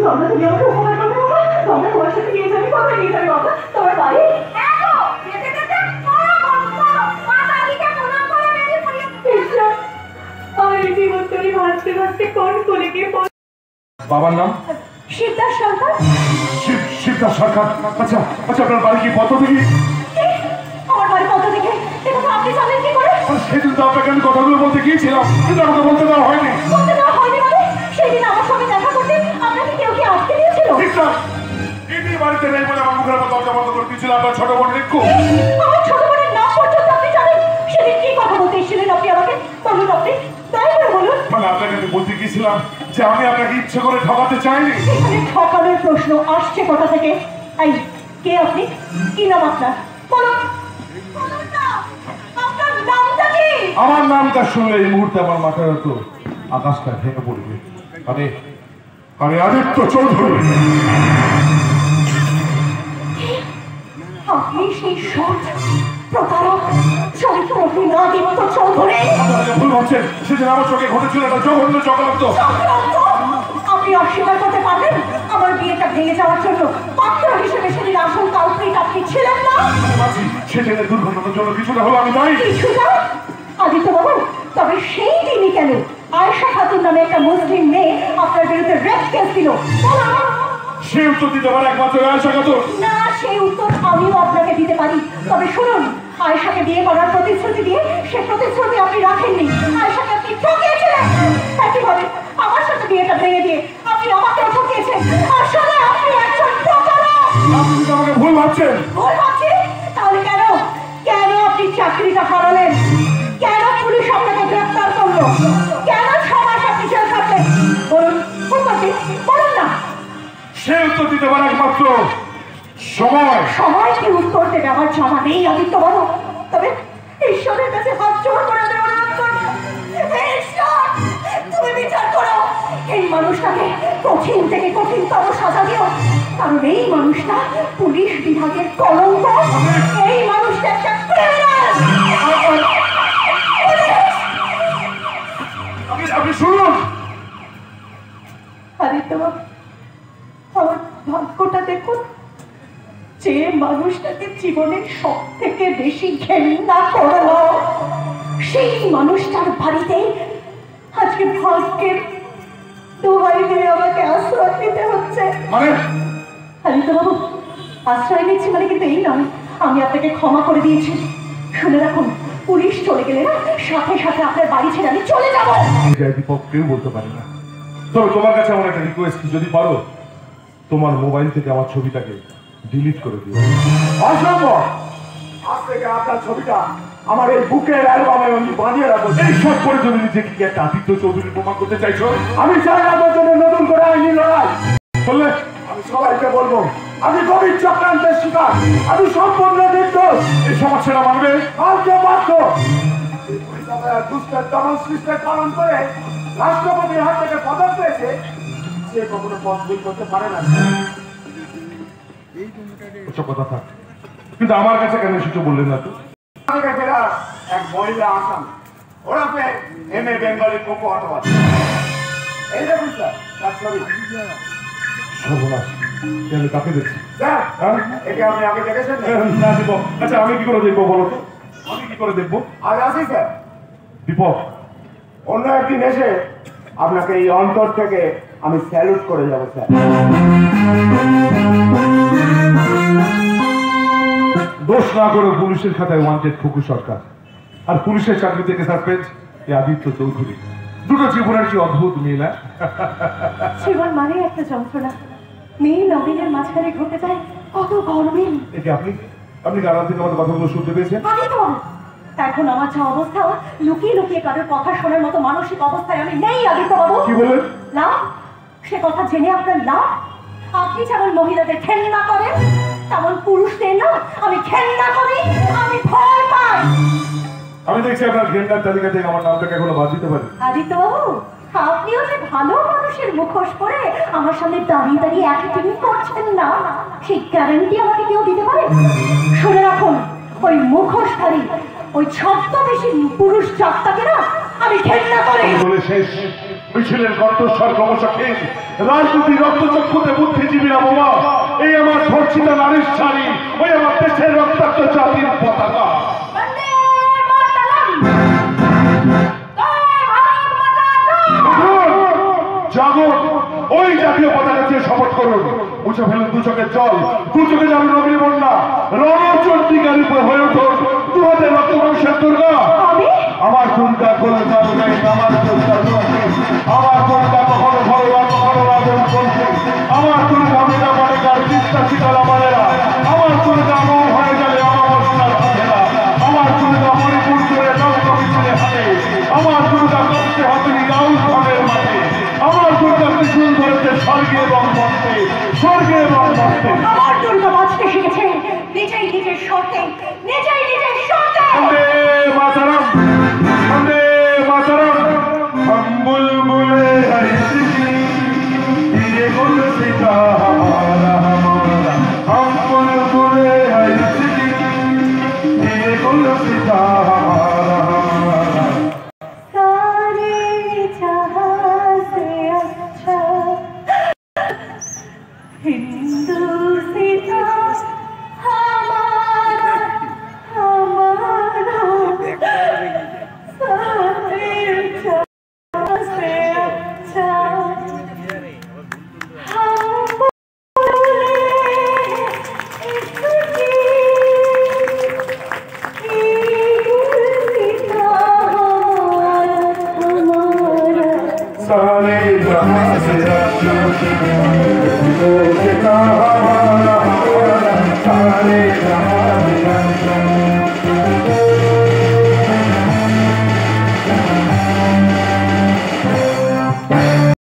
রমনা তুমি আমাকে উপকার করবে বাবা, রমনা তোমার সাথে নিয়ে যাবি, কোথায় নিয়ে যাবি বাবা? তোমার বাড়ি? আমার জীবন তরি ভাসতে ভাসতে কোন কোলে গিয়ে বাবার নাম শিবদাস সরকার। শিবদাস সরকার। আচ্ছা আচ্ছা, আপনার বাড়ি কি পথ দেখি? আমার বাড়ি পথ দেখে? দেখো আপনি জানেন কি করে? সেদিন তো আপনাকে আমি কথাগুলো বলতে গিয়েছিলাম, কিন্তু আমাকে বলতে দেওয়া হয়নি। বলতে দেওয়া হয়নি মানে? সেদিন আমার সঙ্গে দেখা করতে আপনাকে কেউ কি আটকে দিয়েছিল? ঠিক না, এই বাড়িতে নেই বলে আমার মুখের মতো দরজা বন্ধ করে দিয়েছিল আপনার ছোট বোন রিক্কু। আমার ছোট বোনের নাম পর্যন্ত আপনি জানেন? সেদিন কি কথা বলতে এসেছিলেন আপনি আমাকে? বলুন আপনি, তাই করে বলুন। মানে আপনাকে আমি বলতে গিয়েছিলাম যে আমি আপনাকে ইচ্ছে করে ঠকাতে চাইনি। এখানে ঠকানোর প্রশ্ন আসছে কোথা থেকে? এই কে আপনি? কি নাম আপনার? বলুন না, আপনার নামটা কি? আমার নামটা শুনলে এই মুহূর্তে আমার মাথার তো আকাশটা ভেঙে পড়বে। আমি আদিত্য চৌধুরী। আপনি সেই সৎ প্রতারক চরিত্রহীন আদিত্য চৌধুরী। ভুল ভাবছেন, সেদিন আমার চোখে ঘটেছিল একটা জঘন্য চক্রান্ত। আপনি অস্বীকার করতে পারবেন আমার বিয়েটা ভেঙে যাওয়ার জন্য পাত্র হিসেবে সেদিন আসল কালপ্রিট আপনি ছিলেন না? সেদিনের দুর্ঘটনার জন্য কিছুটা হলো আমি দায়ী। কিছুটা? আদিত্য বাবু, তবে সেই দিনই কেন আয়েশা খাতুন নামে একটা মুসলিম মেয়ে আপনার বিরুদ্ধে রেপ কেস দিল? সে উত্তর দিতে পারে একমাত্র আয়েশা খাতুন। না, সেই উত্তর আমিও আপনাকে দিতে পারি। তবে শুনুন, আয়েশাকে বিয়ে করার প্রতিশ্রুতি দিয়ে সে প্রতিশ্রুতি আপনি রাখেননি। আয়েশাকে আপনি ঠকিয়েছিলেন। একইভাবে আমার সাথে বিয়েটা ভেঙে দিয়ে আপনি আমাকেও ঠকিয়েছেন। আসলে আপনি একজন প্রতারক। আপনি কি আমাকে ভুল ভাবছেন? ভুল ভাবছি? তাহলে কেন কেন আপনি চাকরিটা হারালেন? কেন পুলিশ আপনাকে গ্রেফতার করলো? কেন 6 মাস আপনি জেল খাটলেন? বলুন, বলুন না। সে উত্তর দিতে পারে একমাত্র সময়। সময়কে উত্তর দেবে আমার জানা নেই আদিত্য বাবু। তবে ঈশ্বরের কাছে হাত জোড় করে দেওয়ার ঈশ্বর, তুমি বিচার করো। এই মানুষটাকে কঠিন থেকে কঠিনতম সাজা দিও, কারণ এই মানুষটা পুলিশ বিভাগের কলঙ্ক। এই মানুষটা একটা ক্রিমিনাল। আপনি শুনুন আদিত্য বাবু, আমার ভাগ্যটা দেখুন। যে মানুষটাকে জীবনের সব থেকে বেশি ঘেন্না করলো, সেই মানুষটার বাড়িতে আজকে ভাগ্যের দোহাই দিয়ে আমাকে আশ্রয় নিতে হচ্ছে। মানে আদিত্য বাবু, আশ্রয় নিচ্ছি মানে কিন্তু এই নয় আমি আপনাকে ক্ষমা করে দিয়েছি। শুনে রাখুন, পুলিশ চলে গেলে না সাথে সাথে আপনার বাড়ি ছেড়ে আমি চলে যাবো। দীপক কেউ বলতে পারে না। তবে তোমার কাছে আমার একটা রিকোয়েস্ট, যদি পারো তোমার মোবাইল থেকে আমার ছবিটাকে ডিলিট করে দিও। অসম্ভব। আজ থেকে আপনার ছবিটা আমার এই বুকের অ্যালবামে আমি বানিয়ে রাখবো। এই সব করে যদি নিজেকে কি একটা আদিত্য চৌধুরী প্রমাণ করতে চাইছো? আমি চাই আপনার জন্য নতুন করে আইনি লড়াই। বললে আমি সবাইকে বলবো আমি গভীর চক্রান্তের শিকার, আমি সম্পূর্ণ নির্দোষ। এই সমাজ সেটা মানবে? কালকে বাধ্য দুষ্টের দমন সৃষ্টের পালন করে রাষ্ট্রপতির হাত থেকে পদক পেয়েছে, সে কখনো পদ ভুল করতে পারে না। ওসব কথা থাক, কিন্তু আমার কাছে কেন কিছু বললেন না তো? এক মহিলা আসাম ওরাপে এমএ বেঙ্গলি কোকো অথবা এই দেখুন স্যার তার ছবি। সর্বনাশ, আমি কাকে দেখছি? স্যার হ্যাঁ? একে আপনি আগে দেখেছেন না দীপক, আচ্ছা আমি কি করে দেখবো বলো তো? আমি কি করে দেখবো? আজ আসি স্যার। দীপক, অন্য একদিন এসে আপনাকে এই অন্তর থেকে আমি স্যালুট করে যাবো স্যার। দোষ না করে পুলিশের খাতায় ওয়ান্টেড খুকু সরকার, আর পুলিশের চাকরি থেকে সাসপেন্ড এই আদিত্য চৌধুরী। দুটো জীবনের কি অদ্ভুত মিল। না জীবন মানে একটা যন্ত্রণা, মেয়ে নবীনের মাঝখানে ঘটে যায় কত গরমিল। একে আপনি আপনি গাড়া থেকে আমাদের কথাগুলো শুনতে পেয়েছেন? এখন আমার যা অবস্থা, লুকিয়ে লুকিয়ে কারোর কথা শোনার মতো মানসিক অবস্থায় আমি নেই আদিত্য বাবু। কি বলেন? না, সে কথা জেনে আপনার না। আপনি যেমন মহিলাদের ঘেন্না করেন, তেমন পুরুষদের না আমি ঘেন্না করি, আমি ভয় পাই। আমি দেখছি আপনার ঘেন্নার তালিকা থেকে আমার নামটাকে এখনো বাদ দিতে পারি। আদিত্য বাবু, আপনিও যে ভালো মানুষের মুখোশ পরে আমার সামনে দাঁড়িয়ে দাঁড়িয়ে অ্যাক্টিং করছেন না, সেই গ্যারান্টি আমাকে কেউ দিতে পারে? শুনে রাখুন, ওই মুখোশধারী ওই ছদ্মবেশী পুরুষ জাতটাকে না আমি ঘেন্না করি। বলে শেষ মিছিলের কণ্ঠস্বর ক্রমশহীন, রাজনীতি রক্তচক্ষুতে বুদ্ধিজীবীরা বোমা, এই আমার ধর্ষিতা নারীর শাড়ি, ওই আমার দেশের রক্তাক্ত জাতির পতাকা। জাগরণ, ওই জাতীয় পতাকা দিয়ে শপথ করুন, মুছে ফেলুন দু চোখের জল, দু চোখে যাবে নবীর বন্যা, রণচন্ডিকার উপর হয়ে উঠুন দু হাতে রক্ত মানুষের দুর্গা। আমার দুর্গা করে যাবে নাই, আমার দুর্গা চলছে, আমার দুর্গা কখনো ভগবান কখনো রাজন চলছে, আমার দুর্গা মেলা মানেকার চিন্তা শীতলা মানেরা, আমার দুর্গা মৌ হয়ে গেলে অমাবস্যার হাতেরা, আমার দুর্গা মণিপুর জুড়ে নবকবিদের হাতে, আমার দুর্গা করতে হাতুড়ি গাউল ভাবের মাঠে, আমার দুর্গা ত্রিশূল ধরেছে স্বর্গে এবং মর্তে, স্বর্গে এবং মর্তে। আমার দুর্গা বাঁচতে শিখেছে নিজেই নিজের শর্তে, নিজেই নিজের শর্তে। বন্দে মাতরম, বন্দে মাতরম, हम बुलबुले हंसी ये गुल सीता हमारा हमारा, हम बुलबुले हंसी ये गुल सीता हमारा हमारा। सारे जहां से अच्छा हिंदू सीता हमारा हमारा, सारे जहां से अच्छा हम बोले इसकी सीता हमारा हमारा। सारे जहां से अच्छा वो सीता हमारा हमारा, सारे जहां से